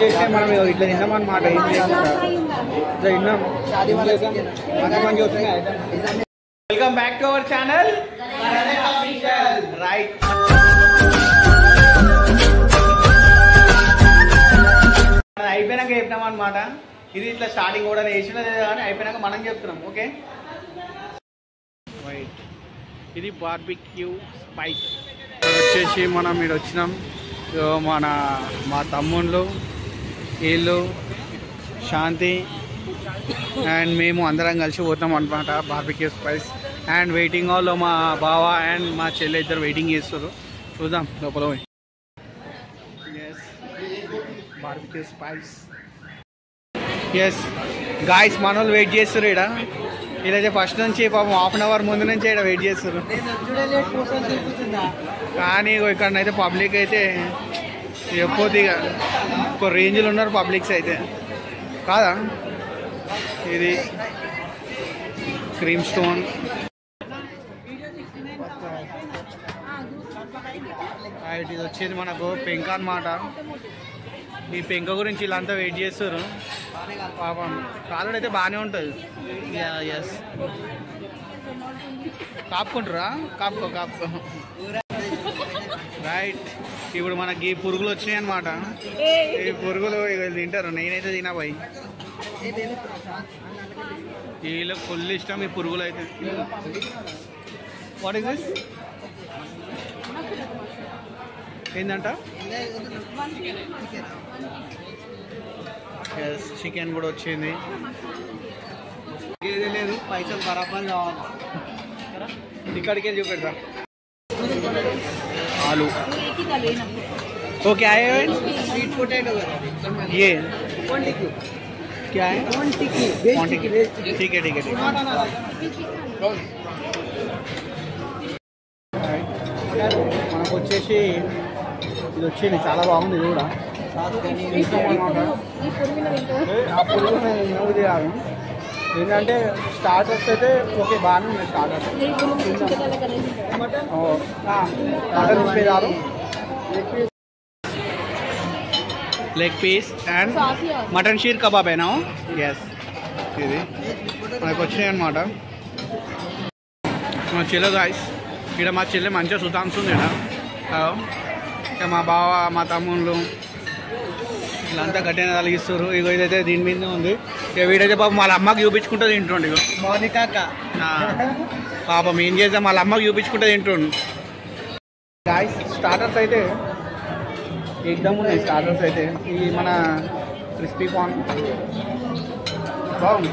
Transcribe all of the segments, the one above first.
చేస్తే మనం ఇట్లా తిన్నామన్నమాట. ఏం చేయకుండా ఇట్లా తిన్నాం. Welcome back to our channel right. అయిపోయినాక చెప్తాం అనమాట. ఇది ఇట్లా స్టార్టింగ్ కూడా వేసినది కానీ అయిపోయినాక మనం చెప్తున్నాం. Okay right. ఇది బార్బిక్యూ స్పైస్ వచ్చేసి మనం ఇక్కడ వచ్చినాం. మా తమ్ముళ్ళు వీళ్ళు శాంతి అండ్ మేము అందరం కలిసి పోతాం అనమాట బార్బిక్యూ స్పైస్. అండ్ వెయిటింగ్ హాల్లో మా బావ అండ్ మా చెల్లె ఇద్దరు వెయిటింగ్ చేస్తారు. చూద్దాం లోపల పోయి. Yes barbecue spice. Yes guys మన వాళ్ళు వెయిట్ చేస్తారు. ఇక్కడ వీళ్ళైతే ఫస్ట్ నుంచి పాపం హాఫ్ అన్ అవర్ ముందు నుంచి ఇక్కడ వెయిట్ చేస్తారు. కానీ ఇక్కడనైతే పబ్లిక్ అయితే చెప్పొద్దు ఇక ఒక రేంజ్లో ఉన్నారు పబ్లిక్స్ అయితే కాదా. ఇది క్రీమ్ స్టోన్. ఇది వచ్చేది మనకు పెంక అన్నమాట. ఈ పెంక గురించి వీళ్ళంతా వెయిట్ చేస్తారు పాపం. కాలుడు అయితే బాగానే ఉంటుంది. ఎస్ కాపుకుంటారా? కాపుకో రైట్. ఇప్పుడు మనకి పురుగులు వచ్చినాయి అనమాట. ఈ పురుగులు తింటారు. నేనైతే తినబోయి. వీళ్ళకి ఫుల్ ఇష్టం ఈ పురుగులు అయితే. What is this? ఏంటంట? ఎస్ చికెన్ కూడా వచ్చింది. ఏది లేదు, పైసలు బరాబర్ కావాలి. ఇక్కడికి వెళ్ళి చూపెడతా. आलू तो क्या है? स्वीट पोटैटो ये क्या है? ठीक है ठीक है ठीक है. మనకు వచ్చేసి ఇది వచ్చింది చాలా బాగుంది. ఇది కూడా ఆ పురుగు చేయాలి. ఏంటంటే స్టార్టర్స్ అయితే ఓకే బాగానే ఉన్నాయి. స్టార్టర్స్ మటన్ ఇప్పేదారు, లెగ్ పీస్ అండ్ మటన్ షీర్ కబాబ్ అయినా. ఎస్ ఇది మనకు వచ్చినాయి అనమాట. మా చెల్లె గాయస్ ఇక్కడ మా చెల్లె మంచిగా సుతాంస్తుంది. ఇక్కడ మా బావ మా తమ్ముళ్ళు వీళ్ళంతా గట్టిగా తలిగిస్తారు. ఇగో ఇదైతే దీని మీద ఉంది. ఇక వీడైతే పాపం వాళ్ళ అమ్మకి చూపించుకుంటూ తింటుండు. ఇగో మౌనికాక పాపం ఏం చేద్దాం, వాళ్ళ అమ్మకి చూపించుకుంటూ తింటుండు. గాయస్ స్టార్టర్స్ అయితే ఎగ్దమ్ ఉన్నాయి. స్టార్టర్స్ అయితే ఇది మన క్రిస్పీ కార్న్ బాగుంది.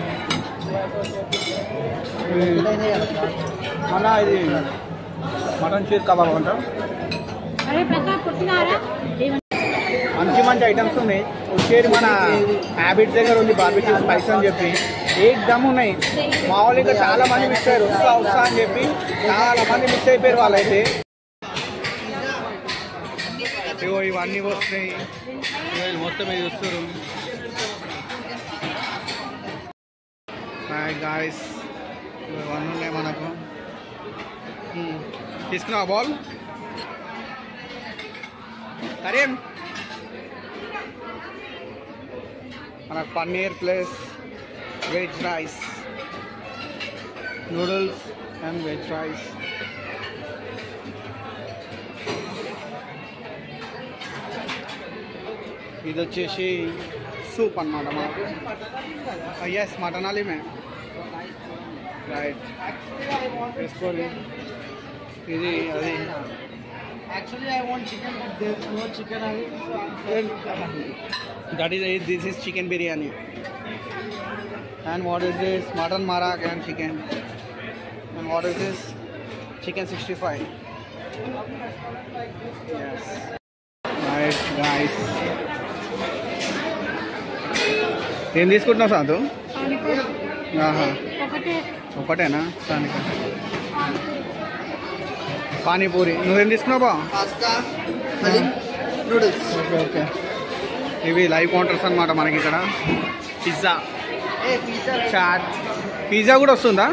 మళ్ళా ఇది మటన్ షీర్ కబాబ్ అంటాం. మంచి మంచి ఐటమ్స్ ఉన్నాయి. వచ్చేది మన హ్యాబిట్స్ దగ్గర ఉంది బార్బిక్యూ స్పైస్ అని చెప్పి. ఏకదమ్ ఉన్నాయి. మామూలుగా చాలా మంది మిస్ అయ్యారు. వస్తా అని చెప్పి చాలా మంది మిస్ అయిపోయారు వాళ్ళైతే. ఇగో ఇవన్నీ వస్తున్నాయి. మొత్తం ఇది వస్తారు. గాయస్ ఇవన్నీ ఉన్నాయి మనకు. తీసుకున్నావా బాల్? అరే మనకు paneer plus veg rice, noodles and veg rice. ఇది వచ్చేసి సూప్ అన్నమాట మనకు. ఎస్ మటన్ అలీ మే రైట్ వేసుకోండి. ఇది అది actually I want chicken but there is no chicken. That is this is chicken biryani. And what is this? Mutton marak and chicken. And what is this? Chicken 65. Yes. Right guys. ఏం తీసుకుంటున్నావు సాంతు? ఒకటేనా? పానీపూరి. నువ్వేం తీసుకున్నావా? Noodles. Okay okay. ఇవి live counters అనమాట మనకి ఇక్కడ. Pizza, chat, pizza కూడా వస్తుందా?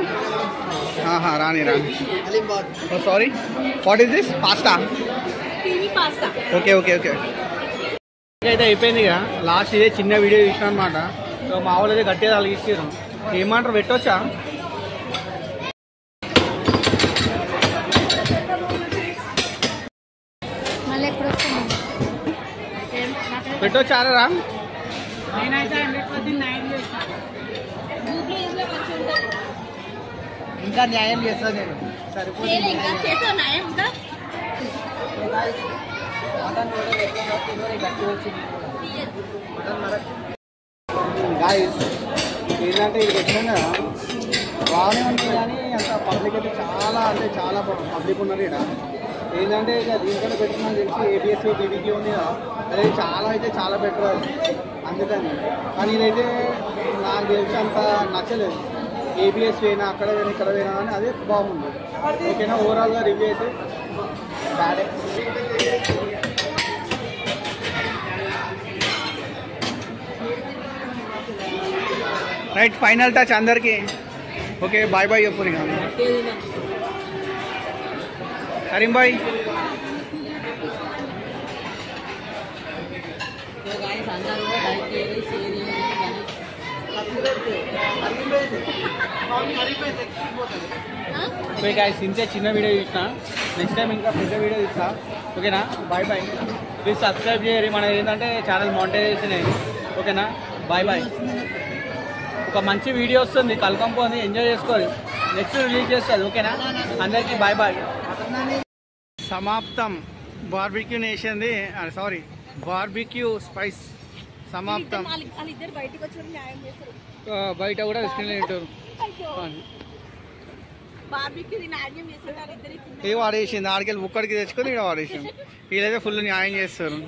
రాని sorry. What is this? Pasta. Okay okay okay. అయితే అయిపోయింది ఇక లాస్ట్ ఇదే చిన్న వీడియో తీసిన అనమాట. సో మా వాళ్ళు అయితే గట్టిగా తలిగిచ్చారు. ఏమంటారు పెట్టవచ్చా? పెట్టవచ్చారా రా? ఇంకా న్యాయం చేస్తా నేను. సరిపోతుంది. ఏంటంటే ఇది పెట్టినా బాగానే ఉంటుంది కానీ అంత పబ్లిక్ అయితే చాలా అంటే చాలా పబ్లిక్ ఉన్నారు ఇక్కడ. ఏంటంటే ఇక దీనికన్నా పెట్టినా తెలిసి ఏబిఎస్ బీబీకి ఉంది కదా, అదే చాలా అయితే చాలా బెటర్ అది. అందుకని కానీ ఇదైతే నాకు తెలిసి అంత నచ్చలేదు. ఏబిఎస్ పోయినా అక్కడ పోయినా ఇక్కడ పోయినా కానీ అదే బాగుంది. ఓకేనా, ఓవరాల్గా రివ్యూ అయితే బ్యాడే. రైట్, ఫైనల్ టచ్ అందరికి. ఓకే, బాయ్ బాయ్ చెప్పు. కరీం బాయ్. ఇంతే చిన్న వీడియో చూసిన, నెక్స్ట్ టైం ఇంకా పెద్ద వీడియో చూస్తా. ఓకేనా, బాయ్ బాయ్. ప్లీజ్ సబ్స్క్రైబ్ చేయరు. మన ఏంటంటే ఛానల్ మానిటైజేషన్ అయింది. ఓకేనా, బాయ్ బాయ్. ఒక మంచి వీడియో వస్తుంది, కలకంపోని ఎంజాయ్ చేసుకోవాలి. నెక్స్ట్ రిలీజ్ చేస్తుంది. ఓకేనా, అందరికీ బాయ్ బాయ్. సమాప్తం. బార్బిక్యూ నేషన్ది, సారీ బార్బిక్యూ స్పైస్ సమాప్తం. బయట కూడా తీసుకెళ్ళి ఏ వాడేసింది, ఆడికెళ్ళి బుక్కడికి తెచ్చుకొని ఇక్కడ వాడేసింది. వీళ్ళైతే ఫుల్ న్యాయం చేస్తారు.